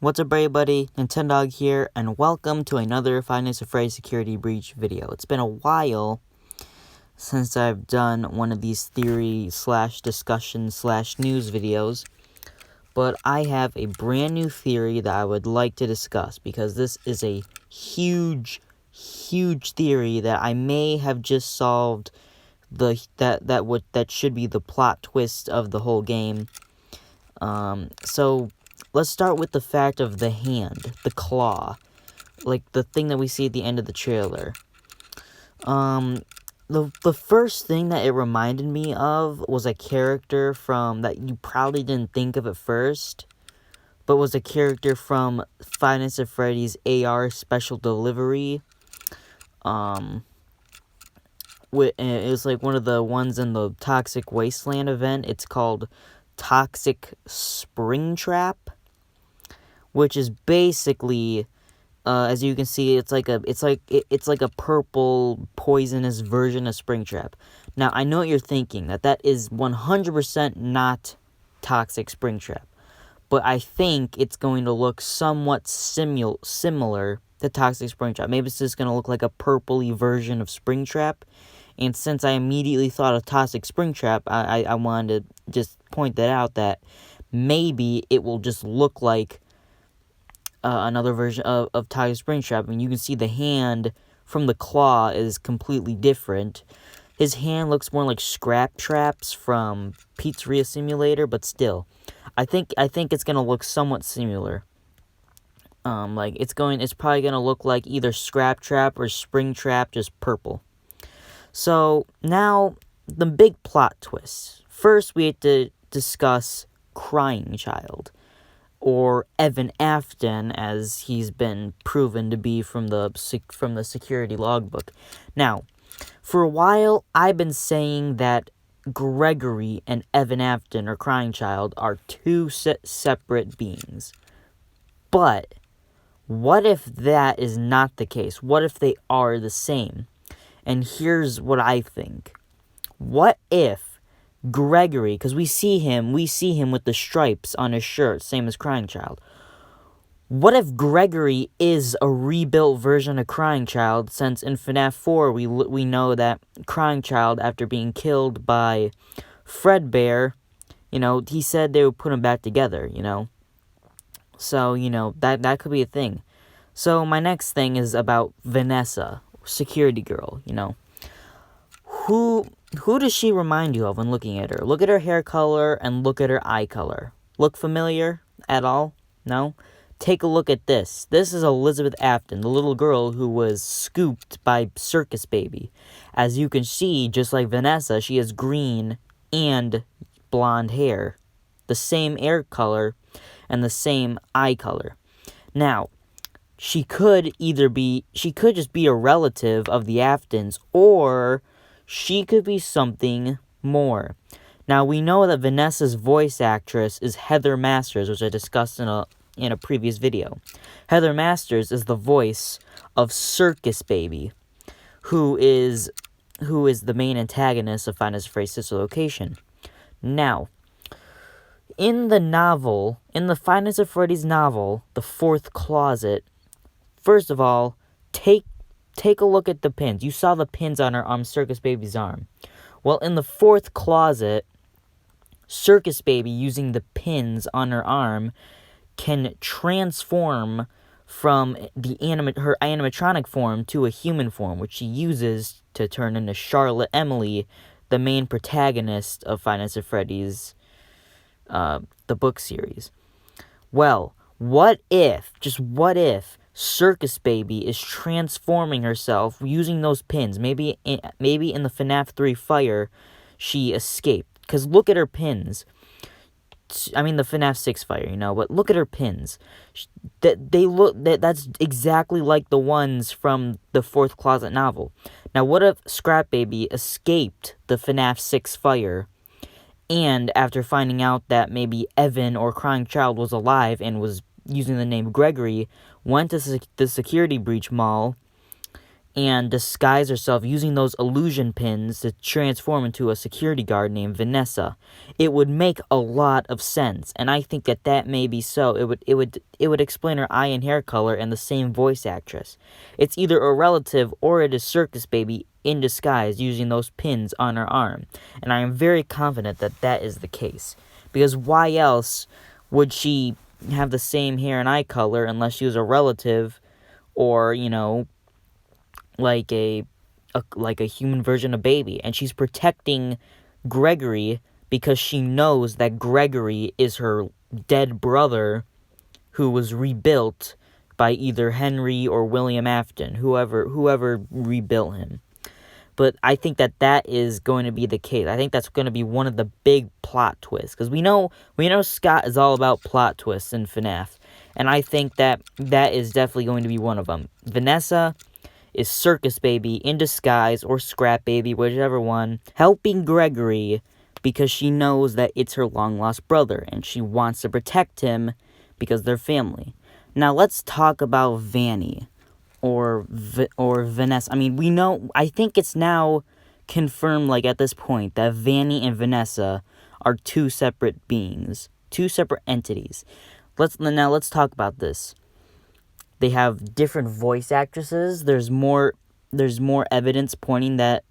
What's up, everybody? Nintendog here, and welcome to another Five Nights at Freddy's Security Breach video. It's been a while since I've done one of these theory/discussion/news videos, but I have a brand new theory that I would like to discuss because this is a huge theory that I may have just solved that should be the plot twist of the whole game. So let's start with the fact of the hand, the claw, like the thing that we see at the end of the trailer. The first thing that it reminded me of was a character from that you probably didn't think of at first, but was a character from Five Nights at Freddy's AR Special Delivery. It was like one of the ones in the Toxic Wasteland event. It's called Toxic Springtrap, which is basically, as you can see, it's like a purple poisonous version of Springtrap. Now I know what you're thinking, that is 100% not Toxic Springtrap, but I think it's going to look somewhat similar to Toxic Springtrap. Maybe it's just going to look like a purpley version of Springtrap. And since I immediately thought of Toxic Springtrap, I wanted to just point that out, that maybe it will just look like another version of Toxic Springtrap. I mean, you can see the hand from the claw is completely different. His hand looks more like Scrap Traps from Pizzeria Simulator, but still, I think it's gonna look somewhat similar. It's probably gonna look like either Scrap Trap or Springtrap, just purple. So now the big plot twist. First, we have to discuss Crying Child, or Evan Afton, as he's been proven to be from the security logbook. Now, for a while, I've been saying that Gregory and Evan Afton, or Crying Child, are two separate beings. But what if that is not the case? What if they are the same? And here's what I think. What if Gregory, because we see him with the stripes on his shirt, same as Crying Child. What if Gregory is a rebuilt version of Crying Child, since in FNAF 4 we know that Crying Child, after being killed by Fredbear, he said they would put him back together, So, that could be a thing. So my next thing is about Vanessa, security girl, Who does she remind you of when looking at her? Look at her hair color and look at her eye color. Look familiar at all? No? Take a look at this. This is Elizabeth Afton, the little girl who was scooped by Circus Baby. As you can see, just like Vanessa, she has green and blonde hair. The same hair color and the same eye color. Now, she could just be a relative of the Aftons, or she could be something more. Now, we know that Vanessa's voice actress is Heather Masters, which I discussed in a previous video. Heather Masters is the voice of Circus Baby, who is the main antagonist of Five Nights at Freddy's Sister Location. Now, in the Five Nights at Freddy's novel, The Fourth Closet, first of all, take a look at the pins. You saw the pins on her arm, Circus Baby's arm. Well, in the Fourth Closet, Circus Baby, using the pins on her arm, can transform from her animatronic form to a human form, which she uses to turn into Charlotte Emily, the main protagonist of Five Nights at Freddy's, the book series. Well, what if Circus Baby is transforming herself using those pins? Maybe in the FNAF 3 fire, she escaped. Because look at her pins. I mean, the FNAF 6 fire, but look at her pins. That's exactly like the ones from the Fourth Closet novel. Now, what if Scrap Baby escaped the FNAF 6 fire, and after finding out that maybe Evan or Crying Child was alive and was using the name Gregory, went to the security breach mall and disguise herself using those illusion pins to transform into a security guard named Vanessa. It would make a lot of sense, and I think that may be so. It would explain her eye and hair color and the same voice actress. It's either a relative or it is Circus Baby in disguise using those pins on her arm, and I am very confident that is the case. Because why else would she have the same hair and eye color unless she was a relative or, like a human version of Baby, and she's protecting Gregory because she knows that Gregory is her dead brother who was rebuilt by either Henry or William Afton, whoever rebuilt him. But I think that is going to be the case. I think that's going to be one of the big plot twists, because we know Scott is all about plot twists in FNAF, and I think that is definitely going to be one of them. Vanessa is Circus Baby in disguise, or Scrap Baby, whichever one, helping Gregory because she knows that it's her long-lost brother, and she wants to protect him because they're family. Now, let's talk about Vanny, or Vanessa. I mean, I think it's now confirmed, like, at this point, that Vanny and Vanessa are two separate beings, two separate entities. Let's talk about this. They have different voice actresses. There's more evidence pointing that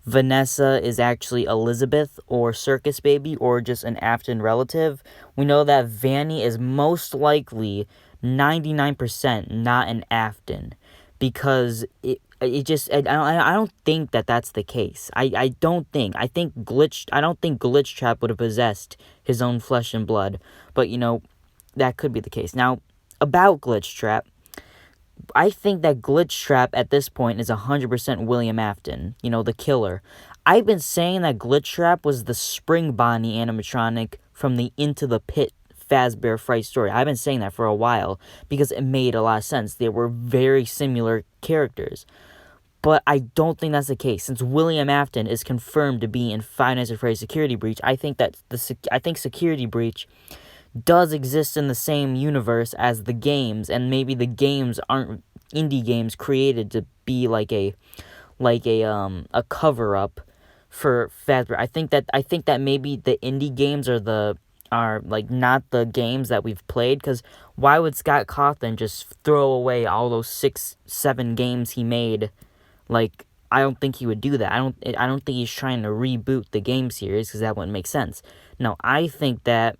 Vanessa is actually Elizabeth or Circus Baby or just an Afton relative. We know that Vanny is most likely 99% not an Afton, because I don't think that's the case. I don't think Glitch Trap would have possessed his own flesh and blood, but that could be the case. Now, about Glitch Trap, I think that Glitch Trap at this point is 100% William Afton, the killer. I've been saying that Glitch Trap was the Spring Bonnie animatronic from the Into the Pit Fazbear Fright story. I've been saying that for a while because it made a lot of sense. They were very similar characters. But I don't think that's the case. Since William Afton is confirmed to be in Five Nights at Freddy's Security Breach, I think Security Breach does exist in the same universe as the games, and maybe the games aren't indie games created to be like a cover up for Fazbear. I think that maybe the indie games are not the games that we've played, because why would Scott Cawthon just throw away all those 6-7 games he made? Like, I don't think he would do that. I don't think he's trying to reboot the game series, because that wouldn't make sense. No, I think that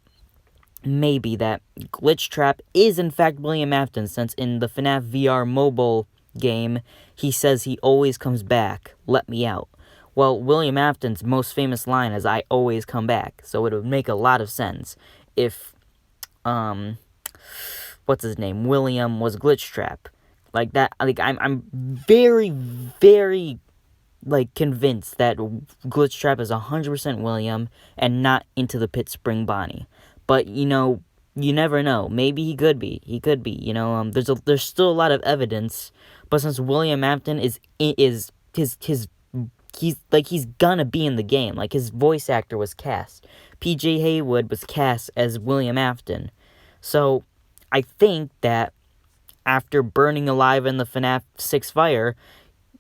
maybe that Glitch Trap is in fact William Afton, since in the FNAF VR mobile game, he says he always comes back, let me out. Well, William Afton's most famous line is, I always come back, so it would make a lot of sense if, what's his name, William was Glitch Trap. Like that, I'm very, very, convinced that Glitch Trap is 100% William, and not Into the Pit Spring Bonnie. But, you never know. Maybe he could be. There's still a lot of evidence. But since William Afton he's gonna be in the game. Like, his voice actor was cast. P.J. Haywood was cast as William Afton. So, I think that after burning alive in the FNAF 6 fire,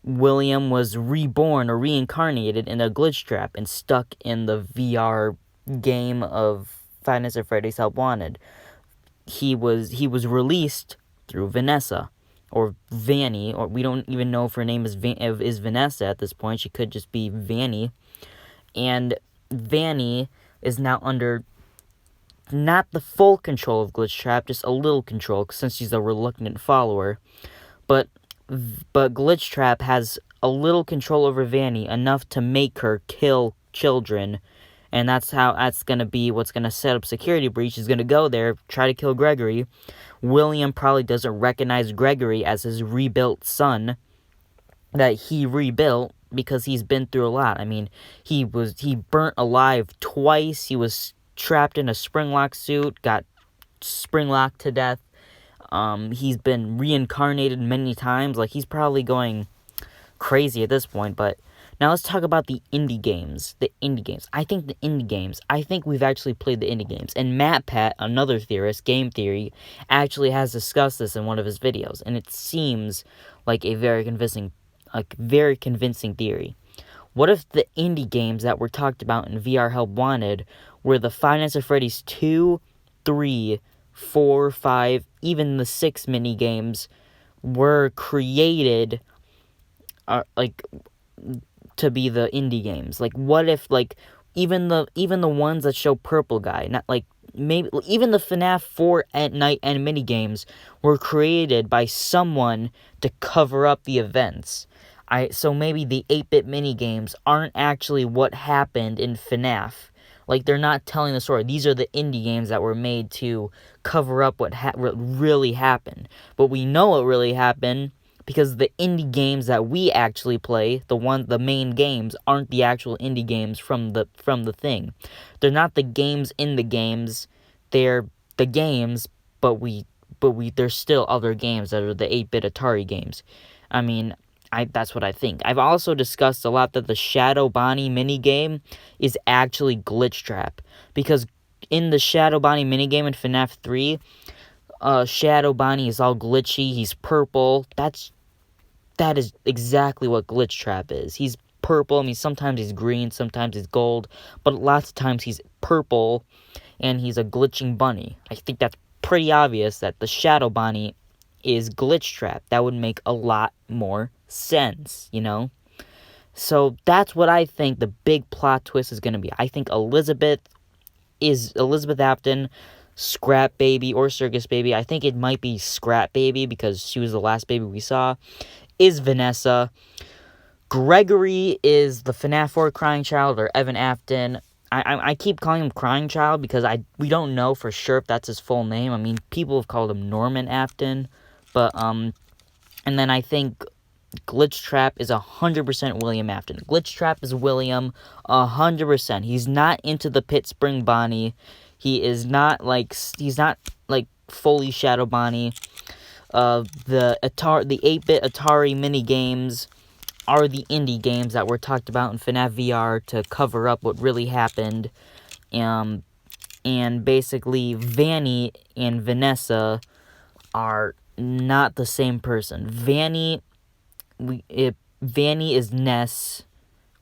William was reborn or reincarnated in a Glitch Trap and stuck in the VR game of Five Nights at Freddy's Help Wanted. He was released through Vanessa, or Vanny, or we don't even know if her name is Vanessa at this point. She could just be Vanny. And Vanny is now under not the full control of Glitch Trap, just a little control, since she's a reluctant follower. But Glitch Trap has a little control over Vanny, enough to make her kill children. And that's going to be what's going to set up Security Breach. Is going to go there, try to kill Gregory. William probably doesn't recognize Gregory as his rebuilt son that he rebuilt, because he's been through a lot. I mean, he burnt alive twice. He was trapped in a springlock suit, got springlocked to death. He's been reincarnated many times. Like, he's probably going crazy at this point. But Now let's talk about the indie games. I think we've actually played the indie games. And Matt Pat, another theorist, game theory, actually has discussed this in one of his videos. And it seems like a very convincing theory. What if the indie games that were talked about in VR Help Wanted were the Five Nights at Freddy's 2, 3, 4, 5, even the 6 mini games were created to be the indie games? Like, what if, like, even the ones that show Purple Guy, not like maybe even the FNAF 4 at night and mini games were created by someone to cover up the events. So maybe the 8-bit mini games aren't actually what happened in FNAF. Like, they're not telling the story. These are the indie games that were made to cover up what really happened. But we know what really happened because the indie games that we actually play, the main games, aren't the actual indie games from the thing. They're not the games in the games. They're the games, but there's still other games that are the 8-bit Atari games. I mean, that's what I think. I've also discussed a lot that the Shadow Bonnie minigame is actually Glitch Trap. Because in the Shadow Bonnie minigame in FNAF 3, Shadow Bonnie is all glitchy, he's purple. That is exactly what Glitch Trap is. He's purple, I mean, sometimes he's green, sometimes he's gold, but lots of times he's purple, and he's a glitching bunny. I think that's pretty obvious that the Shadow Bonnie is Glitch Trap. That would make a lot more sense, you know? So that's what I think the big plot twist is going to be. I think Elizabeth Afton, Scrap Baby, or Circus Baby. I think it might be Scrap Baby because she was the last baby we saw. Is Vanessa. Gregory is the FNAF 4 Crying Child, or Evan Afton. I keep calling him Crying Child because we don't know for sure if that's his full name. I mean, people have called him Norman Afton, but and then I think Glitch Trap is 100% William Afton. Glitch Trap is William 100%. He's not into the Pit Spring Bonnie. He's not like fully Shadow Bonnie. The 8-bit Atari mini games are the indie games that were talked about in FNAF VR to cover up what really happened. And basically, Vanny and Vanessa are not the same person. Vanny is Ness,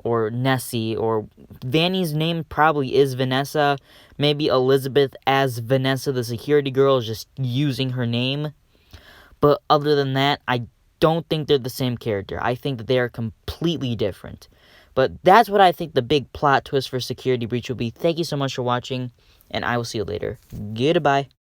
or Nessie, or Vanny's name probably is Vanessa. Maybe Elizabeth as Vanessa, the security girl, is just using her name. But other than that, I don't think they're the same character. I think that they are completely different. But that's what I think the big plot twist for Security Breach will be. Thank you so much for watching, and I will see you later. Goodbye.